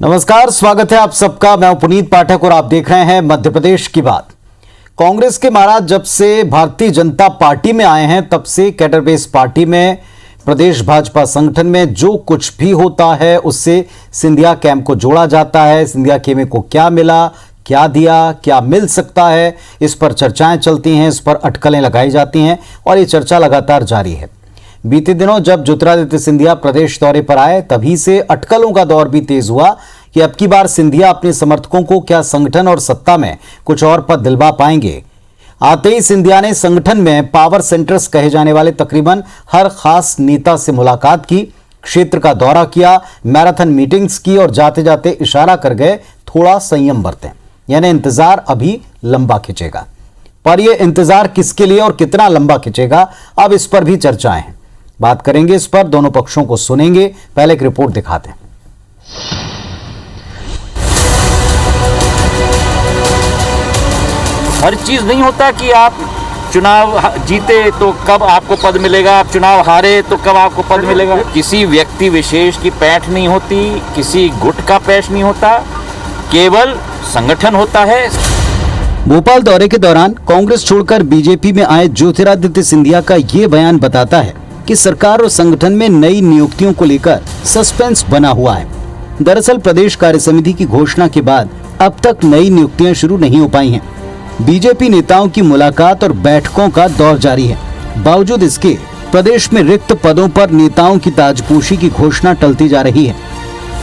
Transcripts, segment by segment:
नमस्कार, स्वागत है आप सबका। मैं हूं पुनीत पाठक और आप देख रहे हैं मध्य प्रदेश की बात। कांग्रेस के महाराज जब से भारतीय जनता पार्टी में आए हैं तब से कैडर बेस पार्टी में, प्रदेश भाजपा संगठन में जो कुछ भी होता है उससे सिंधिया कैंप को जोड़ा जाता है। सिंधिया कैंप को क्या मिला, क्या दिया, क्या मिल सकता है, इस पर चर्चाएं चलती हैं, इस पर अटकलें लगाई जाती हैं और ये चर्चा लगातार जारी है। बीते दिनों जब ज्योतिरादित्य सिंधिया प्रदेश दौरे पर आए तभी से अटकलों का दौर भी तेज हुआ कि अब की बार सिंधिया अपने समर्थकों को क्या संगठन और सत्ता में कुछ और पद दिलवा पाएंगे। आते ही सिंधिया ने संगठन में पावर सेंटर्स कहे जाने वाले तकरीबन हर खास नेता से मुलाकात की, क्षेत्र का दौरा किया, मैराथन मीटिंग्स की और जाते जाते इशारा कर गए थोड़ा संयम बरतें, यानी इंतजार अभी लंबा खिंचेगा। पर यह इंतजार किसके लिए और कितना लंबा खिंचेगा, अब इस पर भी चर्चाएं हैं। बात करेंगे इस पर, दोनों पक्षों को सुनेंगे। पहले एक रिपोर्ट दिखाते हैं। हर चीज नहीं होता कि आप चुनाव जीते तो कब आपको पद मिलेगा, आप चुनाव हारे तो कब आपको पद मिलेगा। किसी व्यक्ति विशेष की पैठ नहीं होती, किसी गुट का पैठ नहीं होता, केवल संगठन होता है। भोपाल दौरे के दौरान कांग्रेस छोड़कर बीजेपी में आए ज्योतिरादित्य सिंधिया का ये बयान बताता है कि सरकार और संगठन में नई नियुक्तियों को लेकर सस्पेंस बना हुआ है। दरअसल प्रदेश कार्यसमिति की घोषणा के बाद अब तक नई नियुक्तियां शुरू नहीं हो पाई हैं। बीजेपी नेताओं की मुलाकात और बैठकों का दौर जारी है। बावजूद इसके प्रदेश में रिक्त पदों पर नेताओं की ताजपोशी की घोषणा टलती जा रही है।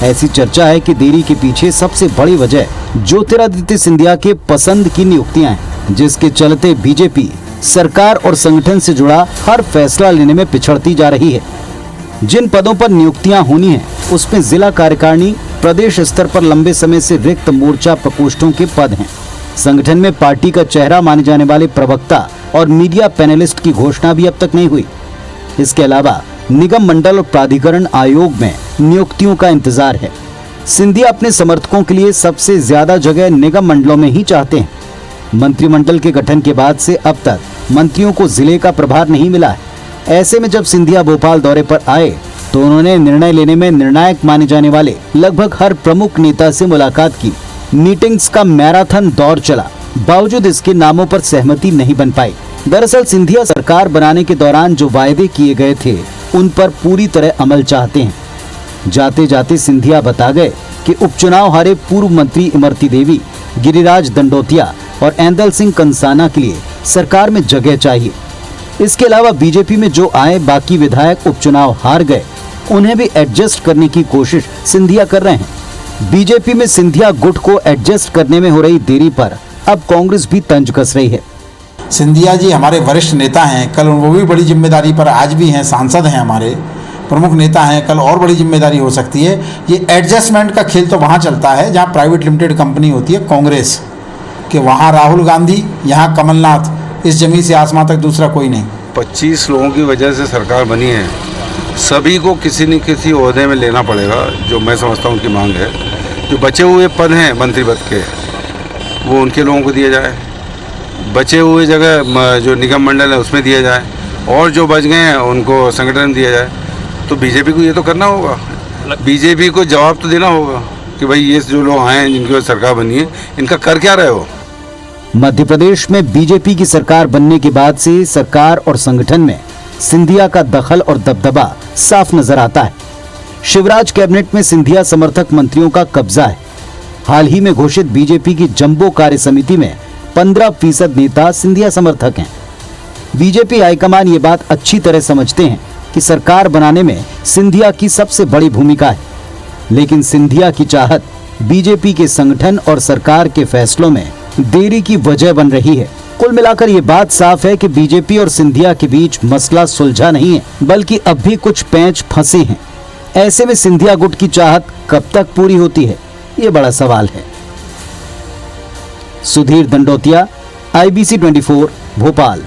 ऐसी चर्चा है कि देरी के पीछे सबसे बड़ी वजह ज्योतिरादित्य सिंधिया के पसंद की नियुक्तियां हैं, जिसके चलते बीजेपी सरकार और संगठन से जुड़ा हर फैसला लेने में पिछड़ती जा रही है। जिन पदों पर नियुक्तियां होनी है उसमें जिला कार्यकारिणी, प्रदेश स्तर पर लंबे समय से रिक्त मोर्चा प्रकोष्ठों के पद हैं। संगठन में पार्टी का चेहरा माने जाने वाले प्रवक्ता और मीडिया पैनलिस्ट की घोषणा भी अब तक नहीं हुई। इसके अलावा निगम मंडल और प्राधिकरण आयोग में नियुक्तियों का इंतजार है। सिंधिया अपने समर्थकों के लिए सबसे ज्यादा जगह निगम मंडलों में ही चाहते हैं। मंत्रिमंडल के गठन के बाद से अब तक मंत्रियों को जिले का प्रभार नहीं मिला है। ऐसे में जब सिंधिया भोपाल दौरे पर आए तो उन्होंने निर्णय लेने में निर्णायक माने जाने वाले लगभग हर प्रमुख नेता से मुलाकात की। मीटिंग्स का मैराथन दौर चला, बावजूद इसके नामों पर सहमति नहीं बन पाई। दरअसल सिंधिया सरकार बनाने के दौरान जो वायदे किए गए थे उन पर पूरी तरह अमल चाहते हैं। जाते जाते सिंधिया बता गए कि उपचुनाव हारे पूर्व मंत्री इमरती देवी, गिरिराज दंडोतिया और ऐंदल सिंह कंसाना के लिए सरकार में जगह चाहिए। इसके अलावा बीजेपी में जो आए बाकी विधायक उपचुनाव हार गए, उन्हें भी एडजस्ट करने की कोशिश सिंधिया कर रहे हैं। बीजेपी में सिंधिया गुट को एडजस्ट करने में हो रही देरी पर अब कांग्रेस भी तंज कस रही है। सिंधिया जी हमारे वरिष्ठ नेता हैं, कल वो भी बड़ी जिम्मेदारी पर आज भी हैं, सांसद हैं, हमारे प्रमुख नेता हैं, कल और बड़ी जिम्मेदारी हो सकती है। ये एडजस्टमेंट का खेल तो वहाँ चलता है जहाँ प्राइवेट लिमिटेड कंपनी होती है कांग्रेस कि वहाँ राहुल गांधी, यहाँ कमलनाथ, इस जमीन से आसमां तक दूसरा कोई नहीं। 25 लोगों की वजह से सरकार बनी है, सभी को किसी न किसी ओहदे में लेना पड़ेगा, जो मैं समझता हूँ उनकी मांग है। जो बचे हुए पद हैं मंत्री पद के, वो उनके लोगों को दिया जाए। बचे हुए जगह जो निगम मंडल है उसमें दिया जाए, और जो बच गए हैं उनको संगठन दिया जाए। तो बीजेपी को ये तो करना होगा, बीजेपी को जवाब तो देना होगा कि भाई ये जो लोग आए हैं जिनकी सरकार बनी है, इनका कर क्या रहे हो। मध्य प्रदेश में बीजेपी की सरकार बनने के बाद से सरकार और संगठन में सिंधिया का दखल और दबदबा साफ नजर आता है। शिवराज कैबिनेट में सिंधिया समर्थक मंत्रियों का कब्जा है। हाल ही में घोषित बीजेपी की जंबो कार्य समिति में 15% नेता सिंधिया समर्थक हैं। बीजेपी हाईकमान ये बात अच्छी तरह समझते हैं कि सरकार बनाने में सिंधिया की सबसे बड़ी भूमिका है, लेकिन सिंधिया की चाहत बीजेपी के संगठन और सरकार के फैसलों में देरी की वजह बन रही है। कुल मिलाकर ये बात साफ है कि बीजेपी और सिंधिया के बीच मसला सुलझा नहीं है, बल्कि अब भी कुछ पेंच फंसे हैं। ऐसे में सिंधिया गुट की चाहत कब तक पूरी होती है, ये बड़ा सवाल है। सुधीर दंडोतिया, IBC 24, भोपाल।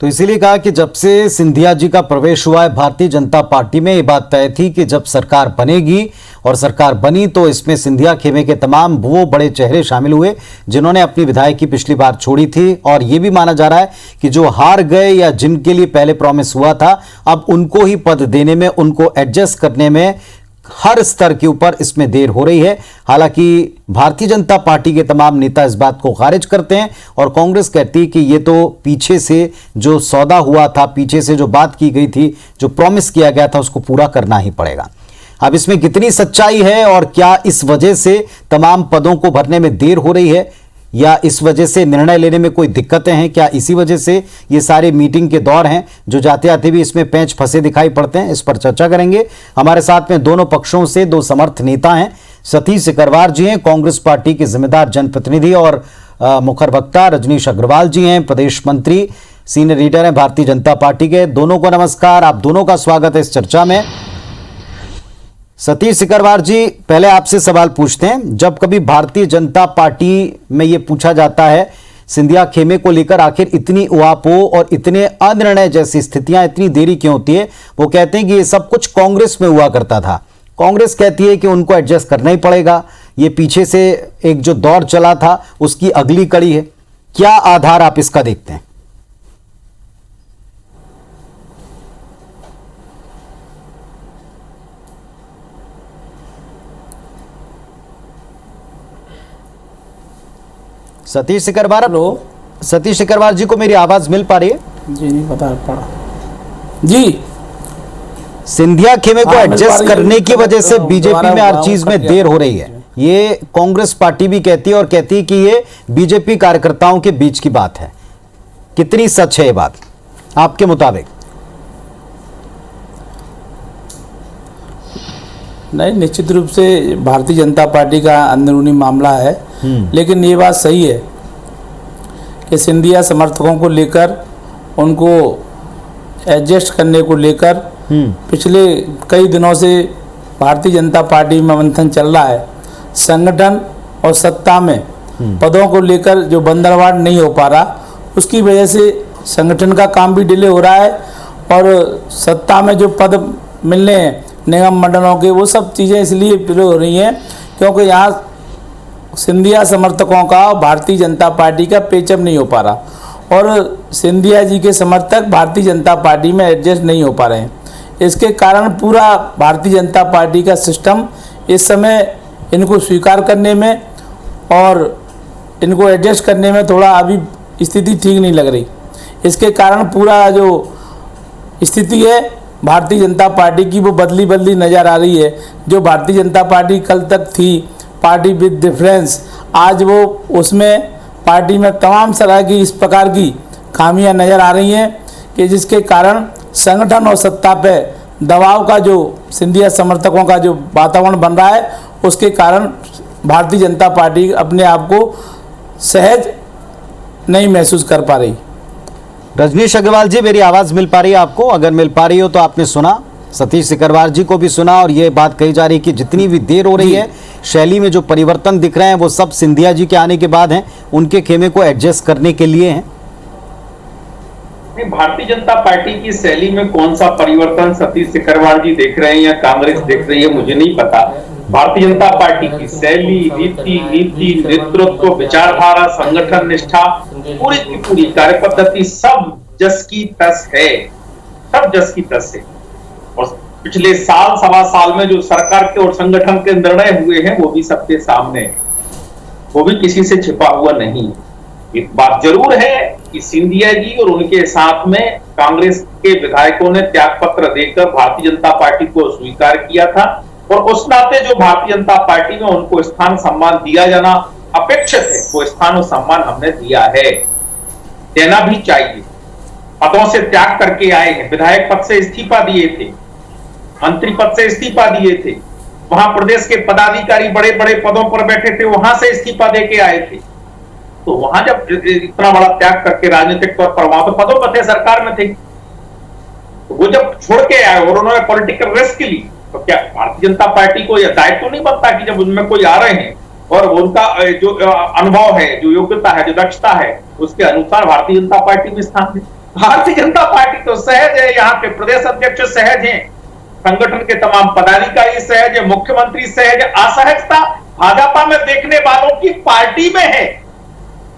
तो इसीलिए कहा कि जब से सिंधिया जी का प्रवेश हुआ है भारतीय जनता पार्टी में, ये बात तय थी कि जब सरकार बनेगी और सरकार बनी तो इसमें सिंधिया खेमे के तमाम वो बड़े चेहरे शामिल हुए जिन्होंने अपनी विधायकी पिछली बार छोड़ी थी। और ये भी माना जा रहा है कि जो हार गए या जिनके लिए पहले प्रॉमिस हुआ था, अब उनको ही पद देने में, उनको एडजस्ट करने में हर स्तर के ऊपर इसमें देर हो रही है। हालांकि भारतीय जनता पार्टी के तमाम नेता इस बात को खारिज करते हैं और कांग्रेस कहती है कि ये तो पीछे से जो सौदा हुआ था, पीछे से जो बात की गई थी, जो प्रॉमिस किया गया था, उसको पूरा करना ही पड़ेगा। अब इसमें कितनी सच्चाई है और क्या इस वजह से तमाम पदों को भरने में देर हो रही है या इस वजह से निर्णय लेने में कोई दिक्कतें हैं, क्या इसी वजह से ये सारे मीटिंग के दौर हैं जो जाते आते भी इसमें पेंच फंसे दिखाई पड़ते हैं, इस पर चर्चा करेंगे। हमारे साथ में दोनों पक्षों से दो समर्थ नेता हैं। सतीश सिकरवार जी हैं, कांग्रेस पार्टी के जिम्मेदार जनप्रतिनिधि और मुखर वक्ता। रजनीश अग्रवाल जी हैं, प्रदेश मंत्री, सीनियर लीडर हैं भारतीय जनता पार्टी के। दोनों को नमस्कार, आप दोनों का स्वागत है इस चर्चा में। सतीश सिकरवार जी, पहले आपसे सवाल पूछते हैं। जब कभी भारतीय जनता पार्टी में ये पूछा जाता है सिंधिया खेमे को लेकर आखिर इतनी उहापोह और इतने अनिर्णय जैसी स्थितियां इतनी देरी क्यों होती है, वो कहते हैं कि ये सब कुछ कांग्रेस में हुआ करता था। कांग्रेस कहती है कि उनको एडजस्ट करना ही पड़ेगा, ये पीछे से एक जो दौर चला था उसकी अगली कड़ी है। क्या आधार आप इसका देखते हैं? सतीश सिकरवार, सतीश सिकरवार जी को मेरी आवाज मिल पा रही है? जी नहीं पता पड़ा जी। सिंधिया खेमे को एडजस्ट करने की वजह से बीजेपी में हर चीज में देर हो रही है, ये कांग्रेस पार्टी भी कहती है और कहती है कि ये बीजेपी कार्यकर्ताओं के बीच की बात है। कितनी सच है ये बात आपके मुताबिक? नहीं, निश्चित रूप से भारतीय जनता पार्टी का अंदरूनी मामला है, लेकिन ये बात सही है कि सिंधिया समर्थकों को लेकर, उनको एडजस्ट करने को लेकर पिछले कई दिनों से भारतीय जनता पार्टी में मंथन चल रहा है। संगठन और सत्ता में पदों को लेकर जो बंदरवाट नहीं हो पा रहा, उसकी वजह से संगठन का काम भी डिले हो रहा है और सत्ता में जो पद मिलने हैं निगम मंडलों के, वो सब चीज़ें इसलिए डिले हो रही हैं क्योंकि यहाँ सिंधिया समर्थकों का भारतीय जनता पार्टी का पेचअप नहीं हो पा रहा और सिंधिया जी के समर्थक भारतीय जनता पार्टी में एडजस्ट नहीं हो पा रहे हैं। इसके कारण पूरा भारतीय जनता पार्टी का सिस्टम इस समय इनको स्वीकार करने में और इनको एडजस्ट करने में थोड़ा अभी स्थिति ठीक नहीं लग रही। इसके कारण पूरा जो स्थिति है भारतीय जनता पार्टी की वो बदली बदली नज़र आ रही है। जो भारतीय जनता पार्टी कल तक थी पार्टी विद डिफरेंस, आज वो उसमें पार्टी में तमाम तरह की इस प्रकार की खामियां नज़र आ रही हैं कि जिसके कारण संगठन और सत्ता पे दबाव का जो सिंधिया समर्थकों का जो वातावरण बन रहा है, उसके कारण भारतीय जनता पार्टी अपने आप को सहज नहीं महसूस कर पा रही। रजनीश अग्रवाल जी, मेरी आवाज मिल पा रही है आपको? अगर मिल पा रही हो तो आपने सुना, सतीश सिकरवार जी को भी सुना और ये बात कही जा रही है कि जितनी भी देर हो रही है, शैली में जो परिवर्तन दिख रहे हैं वो सब सिंधिया जी के आने के बाद हैं, उनके खेमे को एडजस्ट करने के लिए हैं। भारतीय जनता पार्टी की शैली में कौन सा परिवर्तन सतीश सिकरवार जी देख रहे हैं या कांग्रेस देख रही है, मुझे नहीं पता। भारतीय जनता पार्टी की शैली, रीति, नीति, नेतृत्व, विचारधारा, संगठन निष्ठा, पूरी की पूरी कार्य पद्धति सब जस की तस है, सब जस की तस है। और पिछले साल सवा साल में जो सरकार के और संगठन के निर्णय हुए हैं वो भी सबके सामने है, वो भी किसी से छिपा हुआ नहीं है। एक बात जरूर है कि सिंधिया जी और उनके साथ में कांग्रेस के विधायकों ने त्याग पत्र देकर भारतीय जनता पार्टी को स्वीकार किया था और उस नाते जो भारतीय जनता पार्टी में उनको स्थान सम्मान दिया जाना अपेक्षित है, वो स्थान और सम्मान हमने दिया है, देना भी चाहिए। पदों से त्याग करके आए हैं, विधायक पद से इस्तीफा दिए थे, मंत्री पद से इस्तीफा दिए थे, वहां प्रदेश के पदाधिकारी बड़े बड़े पदों पर बैठे थे, वहां से इस्तीफा देके आए थे। तो वहां जब इतना बड़ा त्याग करके राजनीतिक तौर पर वहां तो पदों पर थे, सरकार में थे, तो वो जब छोड़ के आए और उन्होंने पॉलिटिकल रिस्क ली, तो क्या भारतीय जनता पार्टी को यह दायित्व नहीं बनता कि जब उनमें कोई आ रहे हैं और उनका जो अनुभव है, जो योग्यता है, जो दक्षता है, उसके अनुसार भारतीय जनता पार्टी में स्थान दे। भारतीय जनता पार्टी तो सहज है, यहाँ के प्रदेश अध्यक्ष सहज हैं, संगठन के तमाम पदाधिकारी सहज है, मुख्यमंत्री सहज है। असहजता भाजपा में देखने वालों की पार्टी में है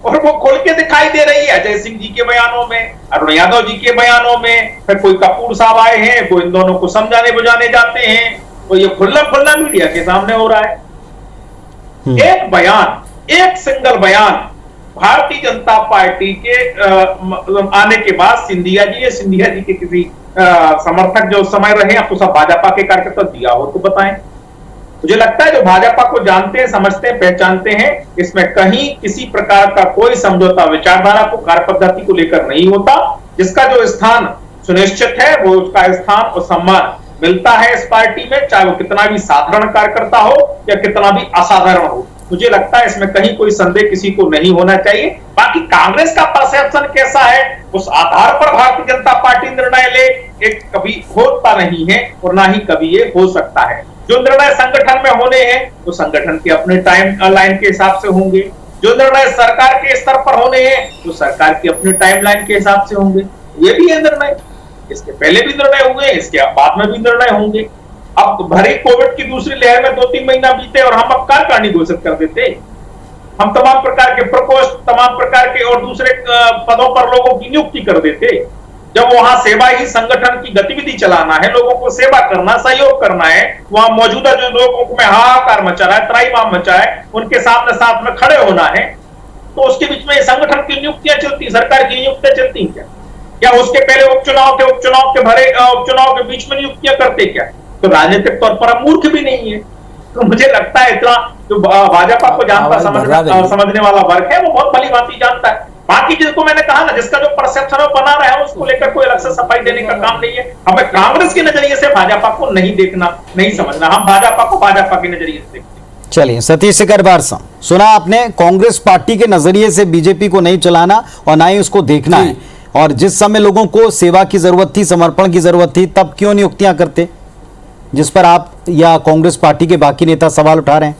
और वो खुल के दिखाई दे रही है। अजय सिंह जी के बयानों में, अरुण यादव जी के बयानों में, फिर कोई कपूर साहब आए हैं, वो इन दोनों को समझाने बुझाने जाते हैं, तो ये खुल्ला मीडिया के सामने हो रहा है। एक बयान, एक सिंगल बयान भारतीय जनता पार्टी के आने के बाद सिंधिया जी के किसी समर्थक जो उस समय रहे, अब तो सब भाजपा के कार्यकर्ता दिया हो तो बताएं। मुझे लगता है जो भाजपा को जानते हैं, समझते हैं, पहचानते हैं, इसमें कहीं किसी प्रकार का कोई समझौता विचारधारा को, कार्य पद्धति को लेकर नहीं होता। जिसका जो स्थान सुनिश्चित है वो उसका स्थान और सम्मान मिलता है इस पार्टी में, चाहे वो कितना भी साधारण कार्यकर्ता हो या कितना भी असाधारण हो। मुझे लगता है इसमें कहीं कोई संदेह किसी को नहीं होना चाहिए। बाकी कांग्रेस का परसेप्शन कैसा है, उस आधार पर भारतीय जनता पार्टी निर्णय ले, एक कभी होता नहीं है और ना ही कभी ये हो सकता है। जो निर्णय संगठन में होने हैं वो संगठन के अपने टाइम लाइन के हिसाब से होंगे, जो निर्णय सरकार के स्तर पर होने हैं वो सरकार की अपने टाइम लाइन के हिसाब से होंगे। ये भी है निर्णय, इसके पहले भी निर्णय हुए, इसके बाद में भी निर्णय होंगे। अब भरी कोविड की दूसरी लहर में 2-3 महीना बीते और हम अब कार्यकारिणी घोषित कर देते। हम तमाम प्रकार के प्रकोष्ठ, तमाम प्रकार के और दूसरे पदों पर लोगों की नियुक्ति कर देते। जब वहां सेवा ही संगठन की गतिविधि चलाना है, लोगों को सेवा करना, सहयोग करना है, वहां मौजूदा जो लोगों में हाहाकार मचा रहा है, त्राहिमाम मचा है, उनके साथ में खड़े होना है, तो उसके बीच में संगठन की नियुक्तियां चलती, सरकार की नियुक्तियां चलती क्या उसके पहले उपचुनाव के भरे उपचुनाव के बीच में नियुक्तियां करते क्या? तो राजनीतिक तौर पर हम मूर्ख भी नहीं है। तो मुझे लगता है इतना जो भाजपा को जानता समझने वाला वर्ग है वो बहुत भली भांति जानता है। बाकी जिसको मैंने कहा ना, जिसका जो परसेप्शन है बना रहा है, उसको लेकर कोई अलग से सफाई देने का काम नहीं है। हमें कांग्रेस के नजरिए से भाजपा को नहीं देखना, नहीं समझना, हम भाजपा को भाजपा के नजरिए से देखते हैं। चलिए सतीश सिकरवार साहब, सुना आपने, कांग्रेस पार्टी के नजरिए से बीजेपी को नहीं चलाना और ना ही उसको देखना है, और जिस समय लोगों को सेवा की जरूरत थी, समर्पण की जरूरत थी, तब क्यों नियुक्तियां करते, जिस पर आप या कांग्रेस पार्टी के बाकी नेता सवाल उठा रहे हैं?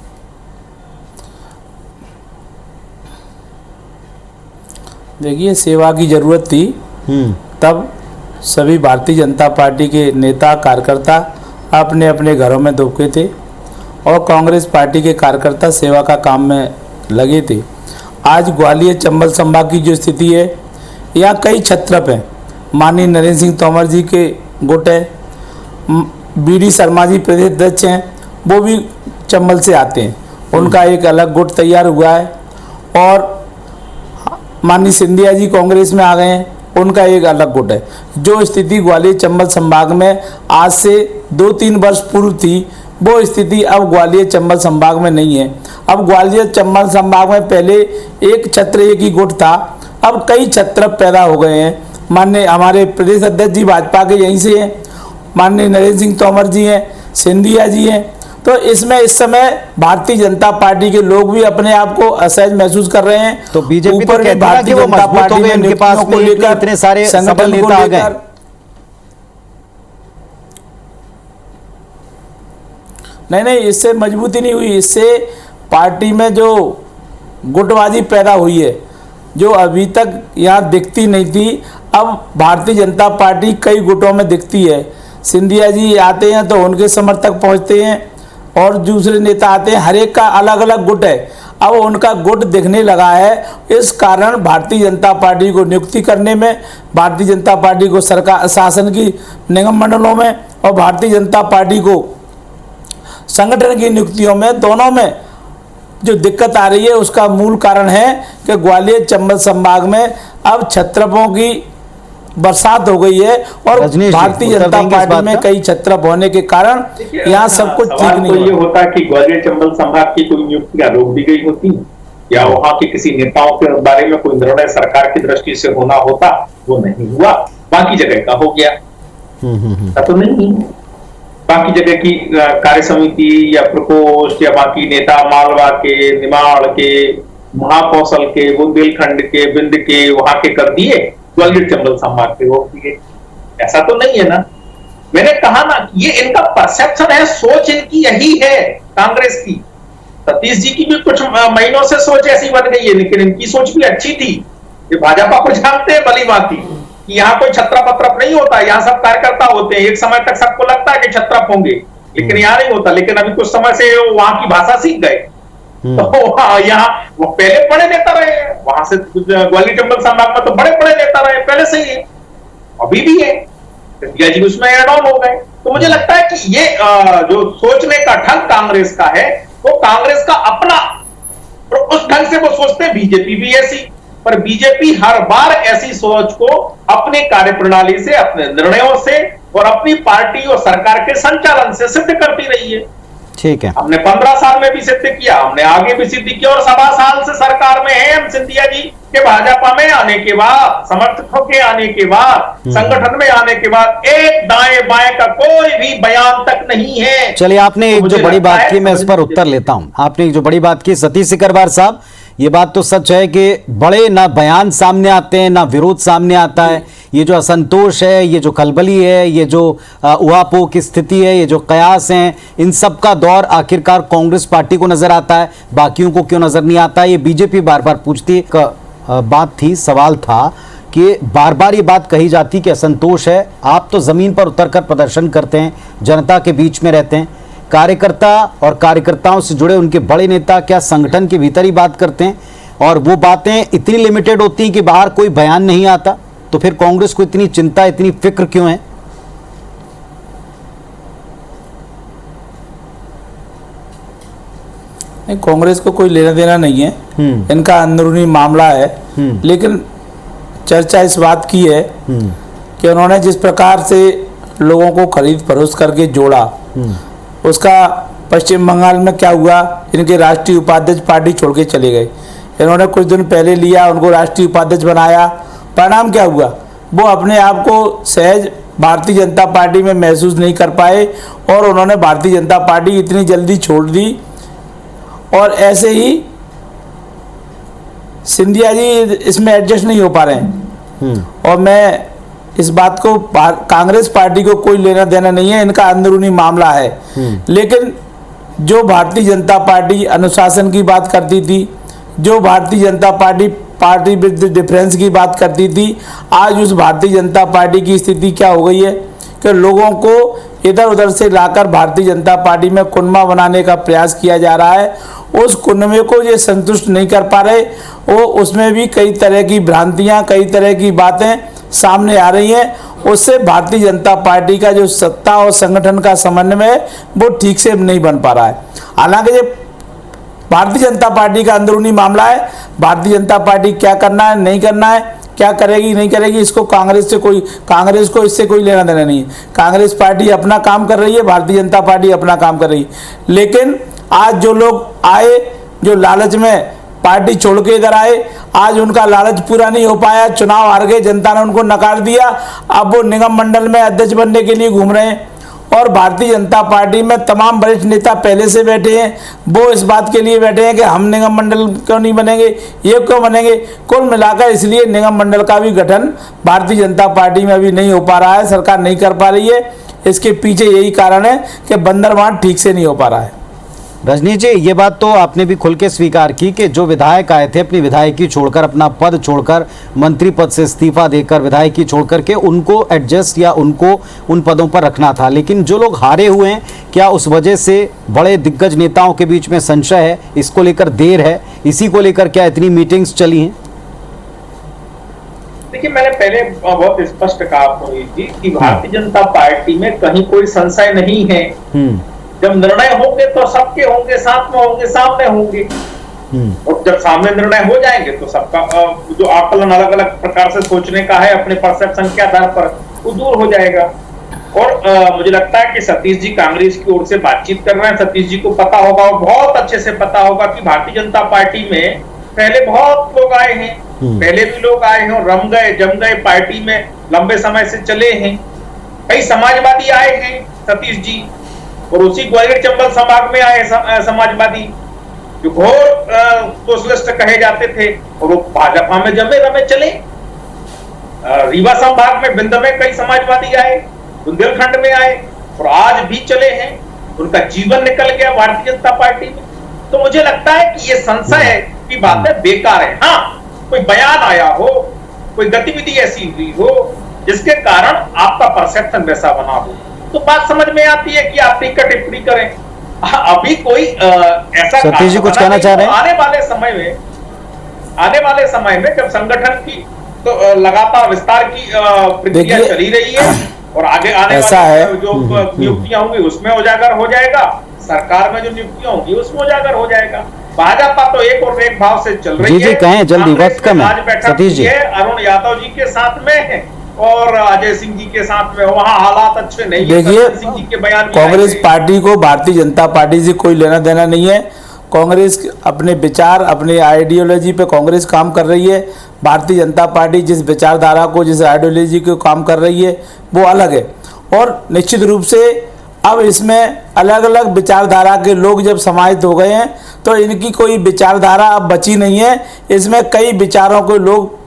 देखिए, सेवा की जरूरत थी तब सभी भारतीय जनता पार्टी के नेता कार्यकर्ता अपने अपने घरों में दुबके थे और कांग्रेस पार्टी के कार्यकर्ता सेवा का काम में लगे थे। आज ग्वालियर चंबल संभाग की जो स्थिति है, यहाँ कई छत्रप हैं। माननीय नरेंद्र सिंह तोमर जी के गुट है, बीडी शर्मा जी प्रदेश अध्यक्ष हैं, वो भी चंबल से आते हैं, उनका एक अलग गुट तैयार हुआ है। और माननीय सिंधिया जी कांग्रेस में आ गए हैं, उनका एक अलग गुट है। जो स्थिति ग्वालियर चंबल संभाग में आज से 2-3 वर्ष पूर्व थी, वो स्थिति अब ग्वालियर चंबल संभाग में नहीं है। अब ग्वालियर चंबल संभाग में पहले एक छत्र, एक ही गुट था, अब कई छत्र पैदा हो गए हैं। माननीय हमारे प्रदेश अध्यक्ष जी भाजपा के यहीं से हैं, माननीय नरेंद्र सिंह तोमर जी हैं, सिंधिया जी हैं। तो इसमें इस समय भारतीय जनता पार्टी के लोग भी अपने आप को असहज महसूस कर रहे हैं। तो बीजेपी तो कहती है कि वो मजबूत हो गए, उनके पास में इतने सारे सबल नेता आ गए। नहीं, इससे मजबूती नहीं हुई, इससे पार्टी में जो गुटबाजी पैदा हुई है, जो अभी तक यहाँ दिखती नहीं थी, अब भारतीय जनता पार्टी कई गुटों में दिखती है। सिंधिया जी आते हैं तो उनके समर्थक पहुँचते हैं और दूसरे नेता आते हैं, हर एक का अलग अलग गुट है। अब उनका गुट दिखने लगा है, इस कारण भारतीय जनता पार्टी को नियुक्ति करने में, भारतीय जनता पार्टी को सरकार शासन की निगम मंडलों में और भारतीय जनता पार्टी को संगठन की नियुक्तियों में, दोनों में जो दिक्कत आ रही है, उसका मूल कारण है कि ग्वालियर चंबल संभाग में अब छत्रपों की बरसात हो गई है और भारतीय जनता पार्टी में कई छत्रप होने के कारण यहाँ सब कुछ ठीक नहीं। तो ये होता है कि ग्वालियर चंबल संभाग की कोई नियुक्तियां रोक दी गई होती या वहां के किसी नेताओं के बारे में कोई निर्णय सरकार की दृष्टि से होना होता, वो नहीं हुआ, बाकी जगह का हो गया। तो नहीं, बाकी जगह की कार्य समिति या प्रकोष्ठ या बाकी नेता मालवा के, निमाड़ के, महाकौशल के, बुंदेलखंड के, बिंद के, वहां के कर दिए, ग्वालियर चंबल संभाग के रोक दिए। ऐसा तो नहीं है ना। मैंने कहा ना, ये इनका परसेप्शन है, सोच इनकी यही है कांग्रेस की। सतीश जी की भी कुछ महीनों से सोच ऐसी बन गई है, लेकिन इनकी सोच भी अच्छी थी। ये भाजपा को जानते हैं भली भांति, कि यहाँ कोई छत्रप अत्रप नहीं होता, यहाँ सब कार्यकर्ता होते हैं। एक समय तक सबको लगता है कि छत्रप होंगे, लेकिन यहाँ नहीं होता। लेकिन अभी कुछ समय से वहां की भाषा सीख गए, तो यहाँ वो पहले बड़े नेता रहे, वहां से ग्वालियर चंबल संभाग में तो बड़े बड़े नेता रहे पहले से ही, अभी भी है। सिंधिया जी उसमें एड ऑन हो गए। तो मुझे लगता है कि ये जो सोचने का ढंग कांग्रेस का है, वो कांग्रेस का अपना, और उस ढंग से वो सोचते हैं। बीजेपी भी ऐसी, पर बीजेपी हर बार ऐसी सोच को अपनी कार्यप्रणाली से, अपने निर्णयों से और अपनी पार्टी और सरकार के संचालन से सिद्ध करती रही है। ठीक है, हमने 15 साल में भी सिद्ध किया, हमने आगे भी सिद्ध किया, और 7 साल से सरकार में है हम। सिंधिया जी के भाजपा में आने के बाद, समर्थकों के आने के बाद, संगठन में आने के बाद एक दाएं बाएं का कोई भी बयान तक नहीं है। चलिए, आपने एक जो बड़ी बात की, मैं इस पर उत्तर लेता हूं। आपने एक जो बड़ी बात की सतीश सिकरवार साहब, ये बात तो सच है कि बड़े ना बयान सामने आते हैं, ना विरोध सामने आता है। ये जो असंतोष है, ये जो खलबली है, ये जो उहापोह की स्थिति है, ये जो कयास हैं, इन सब का दौर आखिरकार कांग्रेस पार्टी को नजर आता है, बाकियों को क्यों नजर नहीं आता? ये बीजेपी बार बार पूछती है। बात थी, सवाल था कि बार बार ये बात कही जाती कि असंतोष है। आप तो जमीन पर उतरकर प्रदर्शन करते हैं, जनता के बीच में रहते हैं, कार्यकर्ता और कार्यकर्ताओं से जुड़े उनके बड़े नेता क्या संगठन के भीतर ही बात करते हैं, और वो बातें इतनी लिमिटेड होती हैं कि बाहर कोई बयान नहीं आता? तो फिर कांग्रेस को इतनी चिंता, इतनी फिक्र क्यों है? नहीं, कांग्रेस को कोई लेना देना नहीं है, इनका अंदरूनी मामला है। लेकिन चर्चा इस बात की है कि उन्होंने जिस प्रकार से लोगों को खरीद फरोख्त करके जोड़ा, उसका पश्चिम बंगाल में क्या हुआ, इनके राष्ट्रीय उपाध्यक्ष पार्टी छोड़ के चले गए। इन्होंने कुछ दिन पहले लिया, उनको राष्ट्रीय उपाध्यक्ष बनाया, परिणाम क्या हुआ? वो अपने आप को सहज भारतीय जनता पार्टी में महसूस नहीं कर पाए और उन्होंने भारतीय जनता पार्टी इतनी जल्दी छोड़ दी। और ऐसे ही सिंधिया जी इसमें एडजस्ट नहीं हो पा रहे हैं। और मैं इस बात को, कांग्रेस पार्टी को कोई लेना देना नहीं है, इनका अंदरूनी मामला है। लेकिन जो भारतीय जनता पार्टी अनुशासन की बात करती थी, जो Bharatiya Janata party with difference की बात करती थी, आज उस भारतीय जनता पार्टी की स्थिति क्या हो गई है कि लोगों को इधर उधर से लाकर भारतीय जनता पार्टी में कुनबा बनाने का प्रयास किया जा रहा है। उस कुनबे को ये संतुष्ट नहीं कर पा रहे, वो उसमें भी कई तरह की भ्रांतियां, कई तरह की बातें सामने आ रही हैं। उससे भारतीय जनता पार्टी का जो सत्ता और संगठन का समन्वय है वो ठीक से नहीं बन पा रहा है। हालांकि ये भारतीय जनता पार्टी का अंदरूनी मामला है, भारतीय जनता पार्टी क्या करना है, नहीं करना है, क्या करेगी नहीं करेगी, इसको कांग्रेस को इससे कोई लेना देना नहीं है। कांग्रेस पार्टी अपना काम कर रही है, भारतीय जनता पार्टी अपना काम कर रही है। लेकिन आज जो लोग आए, जो लालच में पार्टी छोड़ के इधर आए, आज उनका लालच पूरा नहीं हो पाया, चुनाव हार गए, जनता ने उनको नकार दिया। अब वो निगम मंडल में अध्यक्ष बनने के लिए घूम रहे हैं। और भारतीय जनता पार्टी में तमाम वरिष्ठ नेता पहले से बैठे हैं, वो इस बात के लिए बैठे हैं कि हम निगम मंडल क्यों नहीं बनेंगे, ये क्यों बनेंगे। कुल मिलाकर इसलिए निगम मंडल का भी गठन भारतीय जनता पार्टी में अभी नहीं हो पा रहा है, सरकार नहीं कर पा रही है। इसके पीछे यही कारण है कि बंदरबांट ठीक से नहीं हो पा रहा है। रजनी जी, ये बात तो आपने भी खुल के स्वीकार की कि जो विधायक आए थे अपनी विधायकी छोड़कर, अपना पद छोड़कर, मंत्री पद से इस्तीफा देकर, विधायकी छोड़कर के उनको एडजस्ट या उनको उन पदों पर रखना था। लेकिन जो लोग हारे हुए हैं, क्या उस वजह से बड़े दिग्गज नेताओं के बीच में संशय है, इसको लेकर देर है, इसी को लेकर क्या इतनी मीटिंग्स चली हैं? देखिए, मैंने पहले बहुत स्पष्ट कहा थी कि भारतीय जनता पार्टी में कहीं कोई संशय नहीं है। जब निर्णय होंगे तो सबके होंगे, साथ में होंगे, सामने होंगे। और जब सामने निर्णय हो जाएंगे तो सबका जो आकलन अलग अलग प्रकार से सोचने का है अपने परसेप्शन के आधार पर, वो दूर हो जाएगा। और मुझे लगता है कि सतीश जी कांग्रेस की ओर से बातचीत कर रहे हैं। सतीश जी को पता होगा, और बहुत अच्छे से पता होगा कि भारतीय जनता पार्टी में पहले बहुत लोग आए हैं, पहले भी लोग आए हैं और रम गए, जम गए, पार्टी में लंबे समय से चले हैं। कई समाजवादी आए हैं सतीश जी, और उसी ग्वालियर चंबल संभाग में आए समाजवादी जो घोर सोशलिस्ट कहे जाते थे, और वो भाजपा में जमे रमे चले। रीवा संभाग में बिंद में कई समाजवादी आए, बुंदेलखंड में आए, और आज भी चले हैं। उनका जीवन निकल गया भारतीय जनता पार्टी में। तो मुझे लगता है कि ये संशय की बातें बेकार है। हाँ, कोई बयान आया हो, कोई गतिविधि ऐसी हुई हो जिसके कारण आपका परसेप्शन वैसा बना हो, तो बात समझ में आती है कि आप टीका टिप्पणी करें। अभी कोई ऐसा सतीश जी कुछ कहना चाह रहे हैं? आने वाले समय में जब संगठन की तो लगातार विस्तार की प्रक्रिया चली रही है और आगे आने वाले जो नियुक्तियां होंगी उसमें उजागर हो जाएगा, सरकार में जो नियुक्तियां होंगी उसमें उजागर हो जाएगा। भाजपा तो एक और एक भाव से चल रही है। जी कहें जल्दी, वक्त कम है। आज बैठक सतीश जी, अरुण यादव जी के साथ में है और अजय सिंह जी के साथ में, वहां हालात अच्छे नहीं है। देखिए, सिंह जी के बयान कांग्रेस पार्टी को भारतीय जनता पार्टी से कोई लेना देना नहीं है। कांग्रेस अपने विचार, अपने आइडियोलॉजी पे कांग्रेस काम कर रही है। भारतीय जनता पार्टी जिस विचारधारा को, जिस आइडियोलॉजी को काम कर रही है वो अलग है। और निश्चित रूप से अब इसमें अलग अलग विचारधारा के लोग जब समाहित हो गए हैं तो इनकी कोई विचारधारा अब बची नहीं है। इसमें कई विचारों के लोग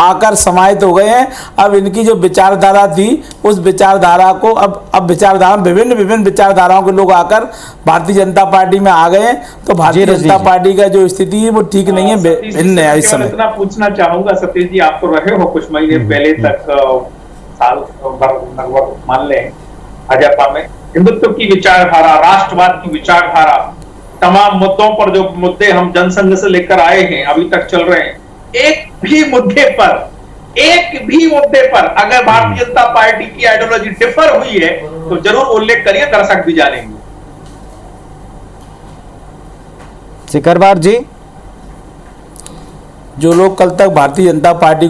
आकर समाहित हो गए हैं। अब इनकी जो विचारधारा थी उस विचारधारा को अब विचारधारा विभिन्न विचारधाराओं के लोग आकर भारतीय जनता पार्टी में आ गए हैं। तो भारतीय जनता पार्टी का जो स्थिति है वो ठीक नहीं है, भिन्न है इस समय। इतना पूछना चाहूंगा सतीश जी, आप तो रहे हो कुछ महीने पहले तक, साल भर लगभग मान लें भाजपा में, हिंदुत्व की विचारधारा, राष्ट्रवाद की विचारधारा, तमाम मुद्दों पर जो मुद्दे हम जनसंघ से लेकर आए हैं अभी तक चल रहे हैं, एक भी मुद्दे पर अगर भारतीय जनता पार्टी की आइडियोलॉजी डिफर हुई है तो जरूर उल्लेख करिए, दर्शक भी जानेंगे। सिकरवार जी, जो लोग कल तक भारतीय जनता पार्टी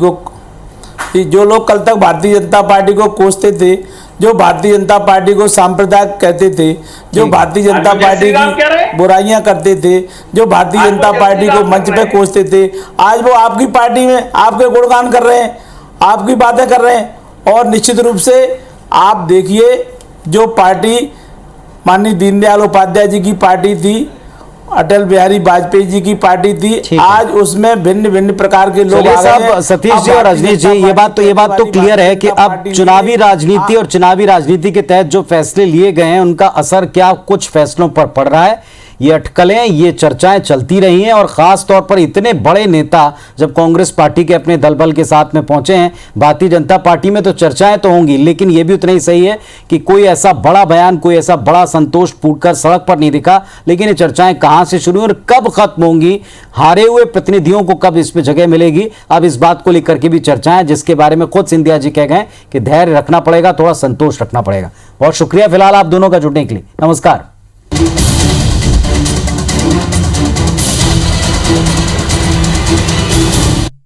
को कोसते थे, जो भारतीय जनता पार्टी को सांप्रदायिक कहते थे, जो भारतीय जनता पार्टी की बुराइयां करते थे, जो भारतीय जनता पार्टी को मंच पे कोसते थे, आज वो आपकी पार्टी में आपके गुणगान कर रहे हैं, आपकी बातें कर रहे हैं। और निश्चित रूप से आप देखिए, जो पार्टी माननीय दीनदयाल उपाध्याय जी की पार्टी थी, अटल बिहारी वाजपेयी जी की पार्टी थी, आज उसमें भिन्न प्रकार के लोग आ गए हैं। सतीश जी और रजनीश जी, ये बात तो क्लियर है कि अब चुनावी राजनीति और चुनावी राजनीति के तहत जो फैसले लिए गए हैं उनका असर क्या कुछ फैसलों पर पड़ रहा है, ये अटकलें, ये चर्चाएं चलती रही हैं। और खास तौर पर इतने बड़े नेता जब कांग्रेस पार्टी के अपने दल बल के साथ में पहुंचे हैं भारतीय जनता पार्टी में, तो चर्चाएं तो होंगी, लेकिन यह भी उतना ही सही है कि कोई ऐसा बड़ा बयान, कोई ऐसा बड़ा संतोष फूटकर सड़क पर नहीं दिखा। लेकिन ये चर्चाएं कहां से शुरू और कब खत्म होंगी, हारे हुए प्रतिनिधियों को कब इसमें जगह मिलेगी, अब इस बात को लेकर के भी चर्चाएं, जिसके बारे में खुद सिंधिया जी कह गए कि धैर्य रखना पड़ेगा, थोड़ा संतोष रखना पड़ेगा। बहुत शुक्रिया फिलहाल आप दोनों का जुड़ने के लिए। नमस्कार।